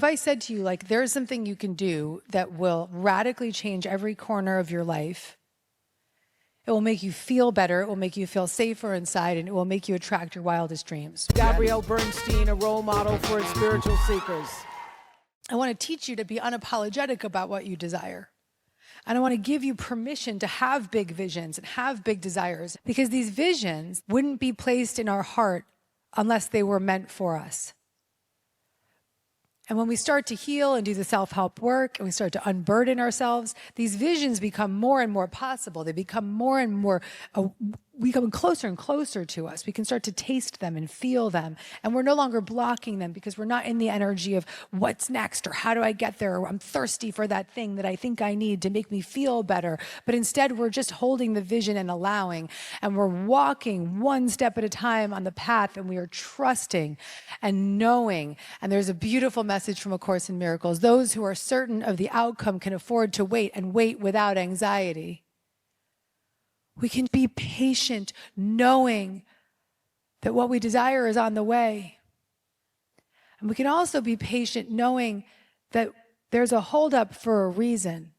If I said to you, like, there's something you can do that will radically change every corner of your life, it will make you feel better, it will make you feel safer inside, and it will make you attract your wildest dreams. Gabby Bernstein, a role model for spiritual seekers. I want to teach you to be unapologetic about what you desire. And I want to give you permission to have big visions and have big desires, because these visions wouldn't be placed in our heart unless they were meant for us. And when we start to heal and do the self-help work and we start to unburden ourselves, these visions become more and more possible. They become more and more, we come closer and closer to us. We can start to taste them and feel them. And we're no longer blocking them because we're not in the energy of what's next or how do I get there or I'm thirsty for that thing that I think I need to make me feel better. But instead, we're just holding the vision and allowing. And we're walking one step at a time on the path, and we are trusting and knowing. And there's a beautiful message from A Course in Miracles. Those who are certain of the outcome can afford to wait and wait without anxiety. We can be patient knowing that what we desire is on the way. And we can also be patient knowing that there's a holdup for a reason,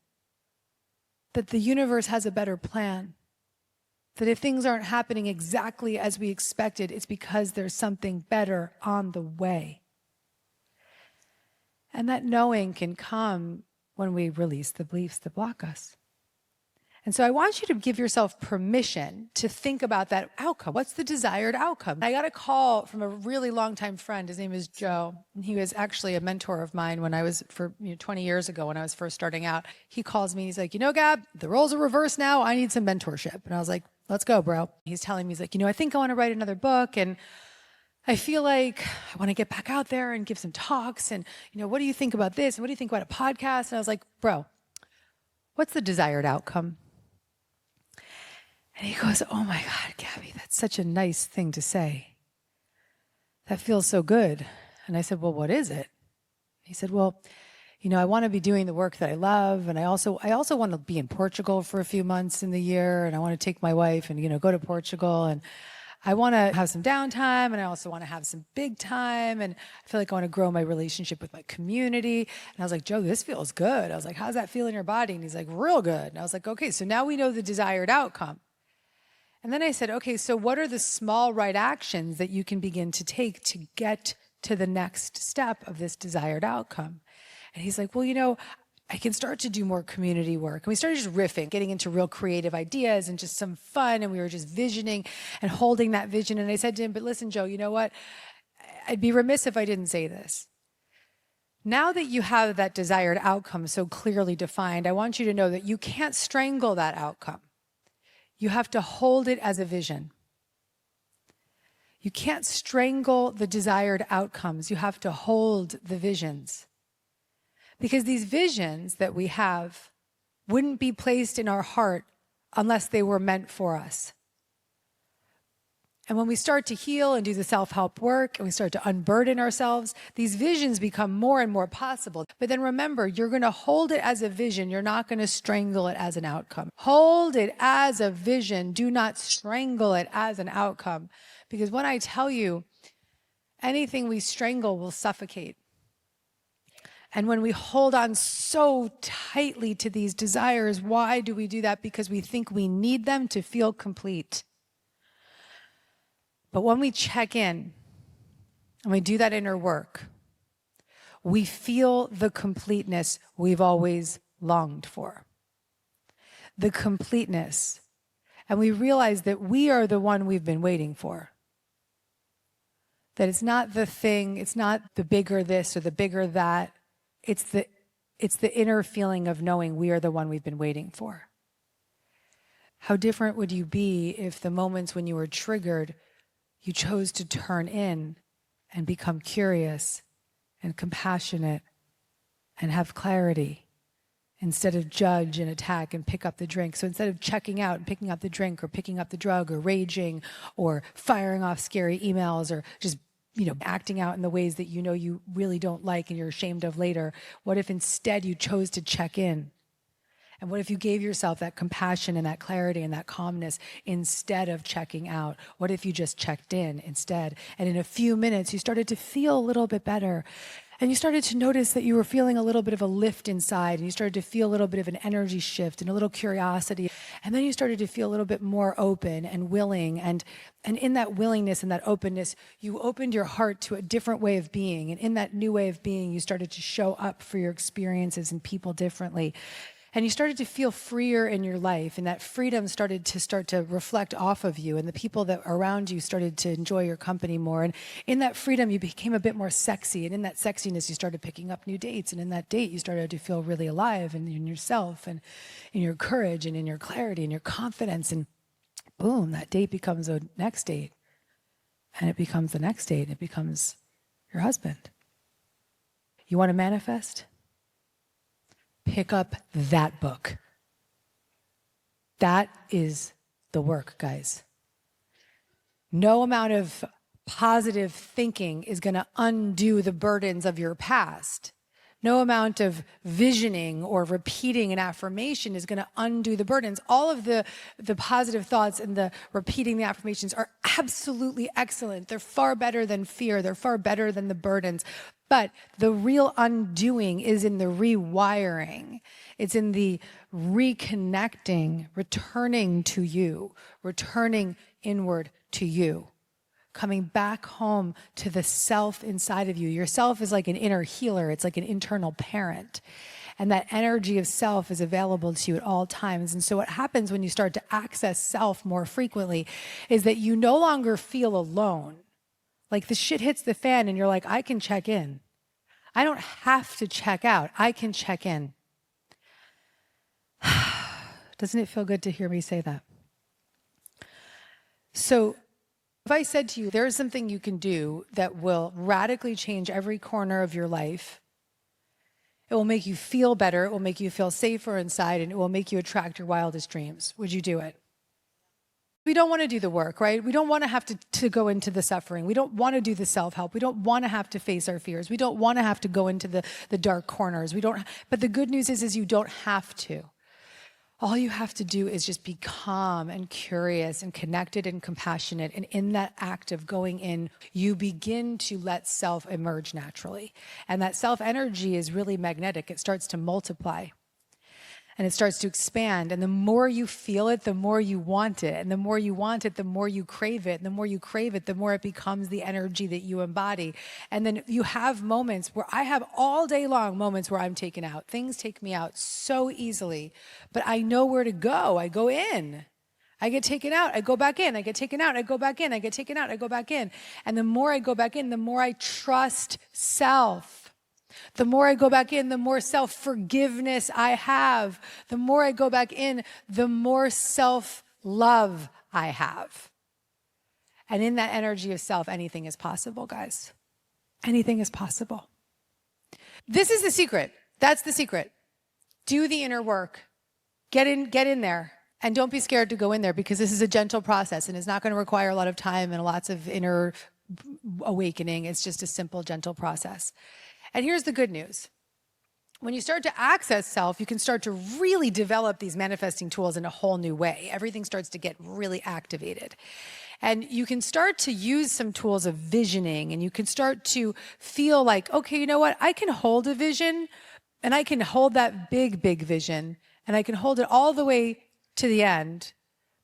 that the universe has a better plan, that if things aren't happening exactly as we expected, it's because there's something better on the way. And that knowing can come when we release the beliefs that block us. And so I want you to give yourself permission to think about that outcome. What's the desired outcome? I got a call from a really longtime friend. His name is Joe. And he was actually a mentor of mine when I was, 20 years ago when I was first starting out. He calls me, he's like, Gab, the roles are reversed now. I need some mentorship. And I was like, let's go, bro. He's telling me, he's like, I think I want to write another book. And I feel like I want to get back out there and give some talks. And, what do you think about this? And what do you think about a podcast? And I was like, bro, what's the desired outcome? And he goes, oh my God, Gabby, that's such a nice thing to say. That feels so good. And I said, well, what is it? He said, well, I want to be doing the work that I love. And I also want to be in Portugal for a few months in the year. And I want to take my wife and, go to Portugal. And I want to have some downtime. And I also want to have some big time. And I feel like I want to grow my relationship with my community. And I was like, Joe, this feels good. I was like, how's that feel in your body? And he's like, real good. And I was like, okay, so now we know the desired outcome. And then I said, okay, so what are the small right actions that you can begin to take to get to the next step of this desired outcome? And he's like, well, I can start to do more community work. And we started just riffing, getting into real creative ideas and just some fun. And we were just visioning and holding that vision. And I said to him, but listen, Joe, you know what? I'd be remiss if I didn't say this. Now that you have that desired outcome so clearly defined, I want you to know that you can't strangle that outcome. You have to hold it as a vision. You can't strangle the desired outcomes. You have to hold the visions. Because these visions that we have wouldn't be placed in our heart unless they were meant for us. And when we start to heal and do the self-help work and we start to unburden ourselves, these visions become more and more possible. But then remember, you're going to hold it as a vision. You're not going to strangle it as an outcome. Hold it as a vision. Do not strangle it as an outcome. Because when I tell you, anything we strangle will suffocate. And when we hold on so tightly to these desires, why do we do that? Because we think we need them to feel complete. But when we check in and we do that inner work, we feel the completeness we've always longed for. The completeness. And we realize that we are the one we've been waiting for. That it's not the thing, it's not the bigger this or the bigger that. It's the inner feeling of knowing we are the one we've been waiting for. How different would you be if the moments when you were triggered, you chose to turn in and become curious and compassionate and have clarity instead of judge and attack and pick up the drink. So instead of checking out and picking up the drink or picking up the drug or raging or firing off scary emails or just acting out in the ways that you really don't like and you're ashamed of later, what if instead you chose to check in? And what if you gave yourself that compassion and that clarity and that calmness instead of checking out? What if you just checked in instead? And in a few minutes, you started to feel a little bit better. And you started to notice that you were feeling a little bit of a lift inside, and you started to feel a little bit of an energy shift and a little curiosity. And then you started to feel a little bit more open and willing. And in that willingness and that openness, you opened your heart to a different way of being. And in that new way of being, you started to show up for your experiences and people differently. And you started to feel freer in your life, and that freedom started to reflect off of you, and the people that are around you started to enjoy your company more. And in that freedom, you became a bit more sexy, and in that sexiness, you started picking up new dates, and in that date, you started to feel really alive and in yourself and in your courage and in your clarity and your confidence, and boom, that date becomes a next date, and it becomes the next date, and it becomes your husband. You want to manifest? Pick up that book. That is the work, guys. No amount of positive thinking is going to undo the burdens of your past. No amount of visioning or repeating an affirmation is going to undo the burdens. All of the positive thoughts and the repeating the affirmations are absolutely excellent. They're far better than fear. They're far better than the burdens. But the real undoing is in the rewiring. It's in the reconnecting, returning to you, returning inward to you, coming back home to the self inside of you. Your self is like an inner healer. It's like an internal parent. And that energy of self is available to you at all times. And so what happens when you start to access self more frequently is that you no longer feel alone. Like the shit hits the fan and you're like, I can check in. I don't have to check out. I can check in. Doesn't it feel good to hear me say that? So if I said to you, there is something you can do that will radically change every corner of your life, it will make you feel better, it will make you feel safer inside, and it will make you attract your wildest dreams, would you do it? We don't want to do the work, right? We don't want to have to go into the suffering. We don't want to do the self-help. We don't want to have to face our fears. We don't want to have to go into the dark corners. But the good news is you don't have to. All you have to do is just be calm and curious and connected and compassionate. And in that act of going in, you begin to let self emerge naturally. And that self energy is really magnetic. It starts to multiply. And it starts to expand. And the more you feel it, the more you want it. And the more you want it, the more you crave it. And the more you crave it, the more it becomes the energy that you embody. And then you have moments where I have all day long moments where I'm taken out. Things take me out so easily, but I know where to go. I go in. I get taken out, I go back in. I get taken out, I go back in. I get taken out, I go back in. And the more I go back in, the more I trust self. The more I go back in, the more self-forgiveness I have. The more I go back in, the more self-love I have. And in that energy of self, anything is possible, guys. Anything is possible. This is the secret. That's the secret. Do the inner work. Get in there. And don't be scared to go in there, because this is a gentle process and it's not going to require a lot of time and lots of inner awakening. It's just a simple, gentle process. And here's the good news. When you start to access self, you can start to really develop these manifesting tools in a whole new way. Everything starts to get really activated. And you can start to use some tools of visioning, and you can start to feel like, okay, you know what? I can hold a vision, and I can hold that big, big vision, and I can hold it all the way to the end,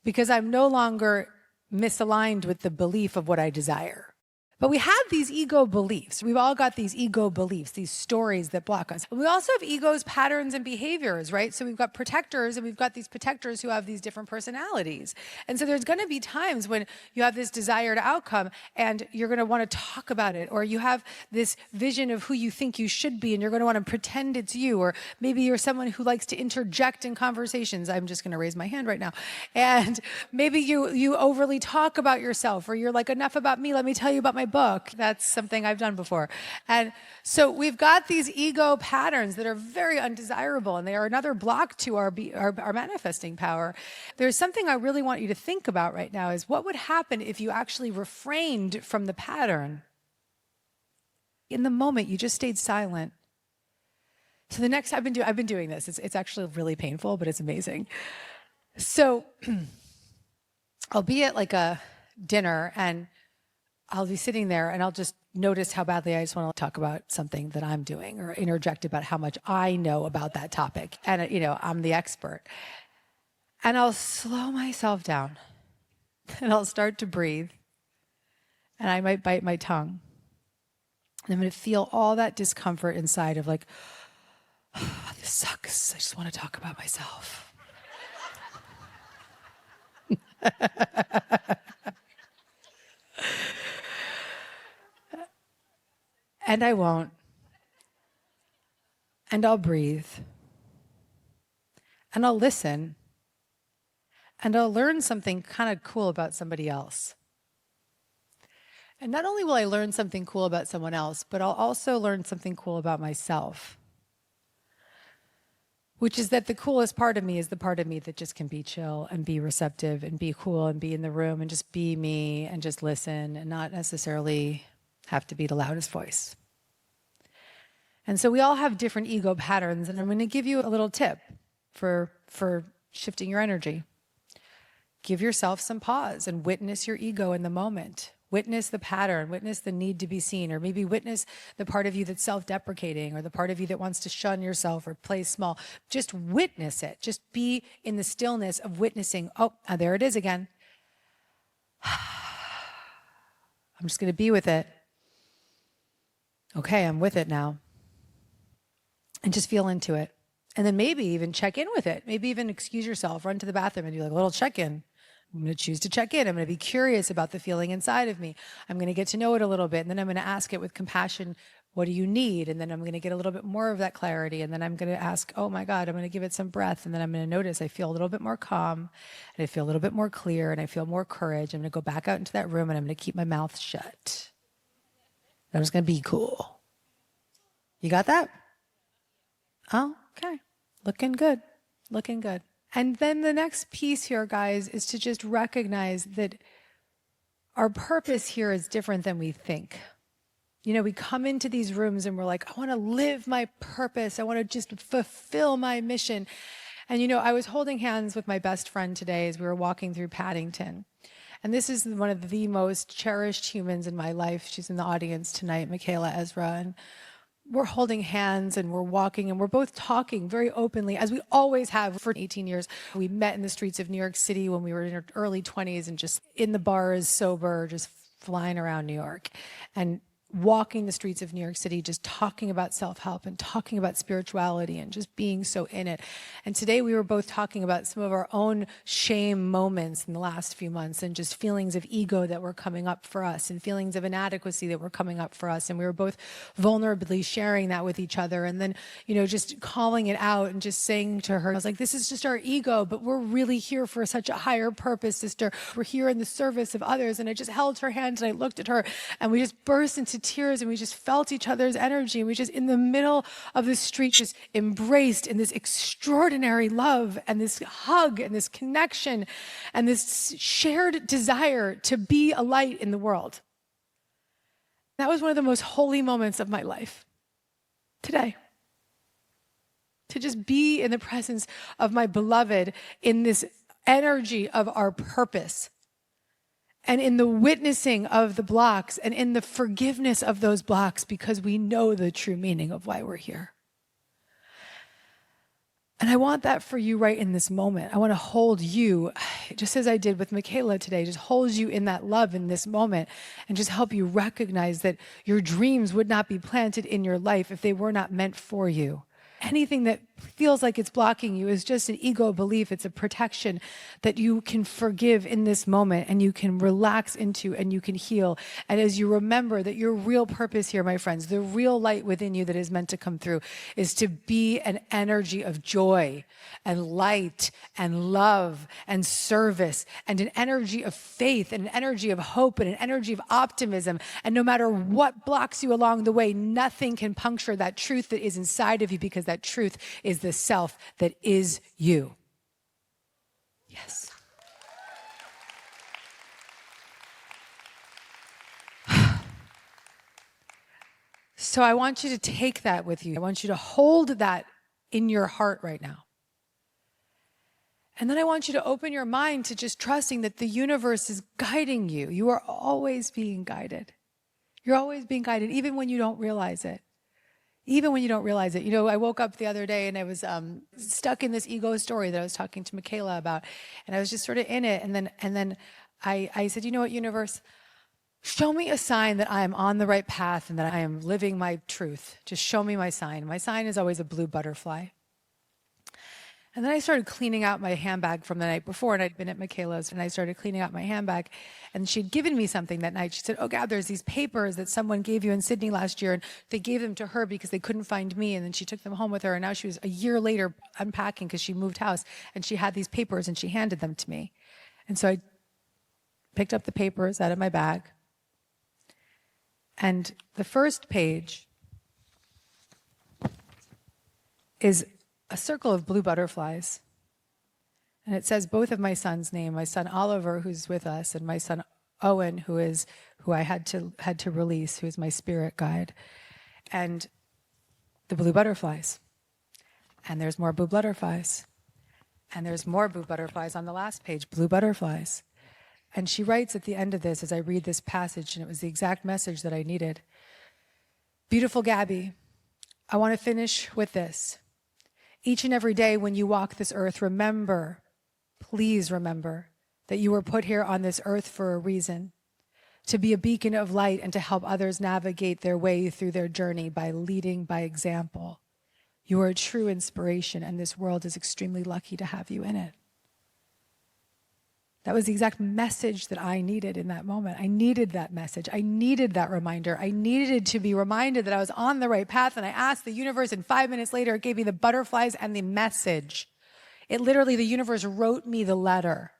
because I'm no longer misaligned with the belief of what I desire. But we have these ego beliefs. We've all got these ego beliefs, these stories that block us. We also have egos, patterns, and behaviors, right? So we've got protectors, and we've got these protectors who have these different personalities. And so there's going to be times when you have this desired outcome and you're going to want to talk about it, or you have this vision of who you think you should be and you're going to want to pretend it's you, or maybe you're someone who likes to interject in conversations. I'm just going to raise my hand right now. And maybe you overly talk about yourself, or you're like, enough about me, let me tell you about my book. That's something I've done before. And so we've got these ego patterns that are very undesirable, and they are another block to our manifesting power. There's something I really want you to think about right now, is what would happen if you actually refrained from the pattern. In the moment, you just stayed silent. So the next, I've been doing this. It's actually really painful, but it's amazing. So I'll be at like a dinner, and I'll be sitting there and I'll just notice how badly I just want to talk about something that I'm doing or interject about how much I know about that topic. And, I'm the expert. And I'll slow myself down and I'll start to breathe. And I might bite my tongue. And I'm going to feel all that discomfort inside of like, oh, this sucks. I just want to talk about myself. And I won't. And I'll breathe. And I'll listen. And I'll learn something kind of cool about somebody else. And not only will I learn something cool about someone else, but I'll also learn something cool about myself. Which is that the coolest part of me is the part of me that just can be chill and be receptive and be cool and be in the room and just be me and just listen and not necessarily have to be the loudest voice. And so we all have different ego patterns, and I'm going to give you a little tip for shifting your energy. Give yourself some pause and witness your ego in the moment. Witness the pattern, witness the need to be seen, or maybe witness the part of you that's self-deprecating or the part of you that wants to shun yourself or play small. Just witness it. Just be in the stillness of witnessing. Oh, there it is again. I'm just going to be with it. Okay, I'm with it now. And just feel into it. And then maybe even check in with it. Maybe even excuse yourself, run to the bathroom and do like a little check-in. I'm going to choose to check in. I'm going to be curious about the feeling inside of me. I'm going to get to know it a little bit. And then I'm going to ask it with compassion, what do you need? And then I'm going to get a little bit more of that clarity. And then I'm going to ask, oh my God, I'm going to give it some breath. And then I'm going to notice I feel a little bit more calm and I feel a little bit more clear and I feel more courage. I'm going to go back out into that room and I'm going to keep my mouth shut. I'm just going to be cool. You got that? Oh, okay. Looking good. Looking good. And then the next piece here, guys, is to just recognize that our purpose here is different than we think. We come into these rooms and we're like, I want to live my purpose. I want to just fulfill my mission. And, I was holding hands with my best friend today as we were walking through Paddington. And this is one of the most cherished humans in my life. She's in the audience tonight, Michaela Ezra. And we're holding hands and we're walking and we're both talking very openly, as we always have for 18 years. We met in the streets of New York City when we were in our early 20s and just in the bars, sober, just flying around New York. And walking the streets of New York City, just talking about self-help and talking about spirituality and just being so in it. And today we were both talking about some of our own shame moments in the last few months and just feelings of ego that were coming up for us and feelings of inadequacy that were coming up for us. And we were both vulnerably sharing that with each other. And then, just calling it out and just saying to her, I was like, this is just our ego, but we're really here for such a higher purpose, sister. We're here in the service of others. And I just held her hand and I looked at her and we just burst into tears and we just felt each other's energy. And we just, in the middle of the street, just embraced in this extraordinary love and this hug and this connection and this shared desire to be a light in the world. That was one of the most holy moments of my life today. To just be in the presence of my beloved in this energy of our purpose. And in the witnessing of the blocks and in the forgiveness of those blocks, because we know the true meaning of why we're here. And I want that for you right in this moment. I want to hold you, just as I did with Michaela today, just hold you in that love in this moment and just help you recognize that your dreams would not be planted in your life if they were not meant for you. Anything that feels like it's blocking you is just an ego belief. It's a protection that you can forgive in this moment and you can relax into and you can heal. And as you remember that your real purpose here, my friends, the real light within you that is meant to come through is to be an energy of joy and light and love and service and an energy of faith and an energy of hope and an energy of optimism. And no matter what blocks you along the way, nothing can puncture that truth that is inside of you, because that truth is the self that is you. Yes. So I want you to take that with you. I want you to hold that in your heart right now. And then I want you to open your mind to just trusting that the universe is guiding you. You are always being guided. You're always being guided, even when you don't realize it. Even when you don't realize it. You know, I woke up the other day and I was stuck in this ego story that I was talking to Michaela about. And I was just sort of in it. And then I said, you know what, universe? Show me a sign that I am on the right path and that I am living my truth. Just show me my sign. My sign is always a blue butterfly. And then I started cleaning out my handbag from the night before, and I'd been at Michaela's, and I started cleaning out my handbag, and she'd given me something that night. She said, oh, Gab, there's these papers that someone gave you in Sydney last year, and they gave them to her because they couldn't find me, and then she took them home with her, and now she was a year later unpacking because she moved house, and she had these papers, and she handed them to me. And so I picked up the papers out of my bag, and the first page is a circle of blue butterflies. And it says both of my son's name, my son Oliver, who's with us, and my son Owen, who I had to release, who is my spirit guide. And the blue butterflies. And there's more blue butterflies. And there's more blue butterflies on the last page, blue butterflies. And she writes at the end of this, as I read this passage, and it was the exact message that I needed. Beautiful Gabby, I want to finish with this. Each and every day when you walk this earth, remember, please remember, that you were put here on this earth for a reason, to be a beacon of light and to help others navigate their way through their journey by leading by example. You are a true inspiration, and this world is extremely lucky to have you in it. That was the exact message that I needed in that moment. I needed that message. I needed that reminder. I needed to be reminded that I was on the right path, and I asked the universe, and 5 minutes later, it gave me the butterflies and the message. It literally, the universe wrote me the letter.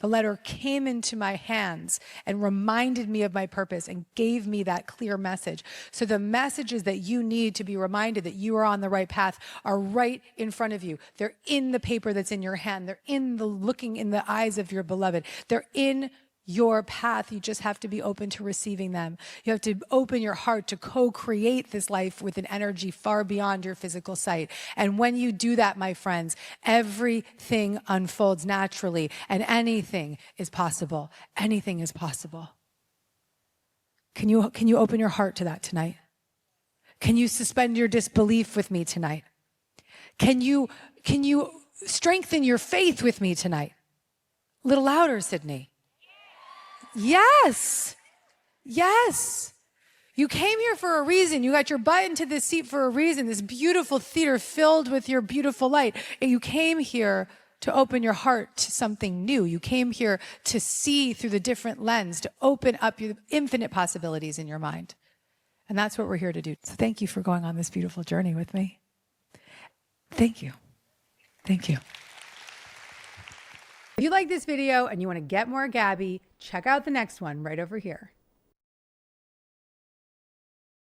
The letter came into my hands and reminded me of my purpose and gave me that clear message. So the messages that you need to be reminded that you are on the right path are right in front of you. They're in the paper that's in your hand. They're in the looking in the eyes of your beloved. They're in your path. You just have to be open to receiving them. You have to open your heart to co-create this life with an energy far beyond your physical sight. And when you do that, my friends, everything unfolds naturally and anything is possible. Anything is possible. Can you open your heart to that tonight? Can you suspend your disbelief with me tonight? Can you strengthen your faith with me tonight? A little louder, Sydney. Yes. Yes. You came here for a reason. You got your butt into this seat for a reason. This beautiful theater filled with your beautiful light. And you came here to open your heart to something new. You came here to see through the different lens, to open up your infinite possibilities in your mind. And that's what we're here to do. So thank you for going on this beautiful journey with me. Thank you. Thank you. If you like this video and you want to get more Gabby, check out the next one right over here.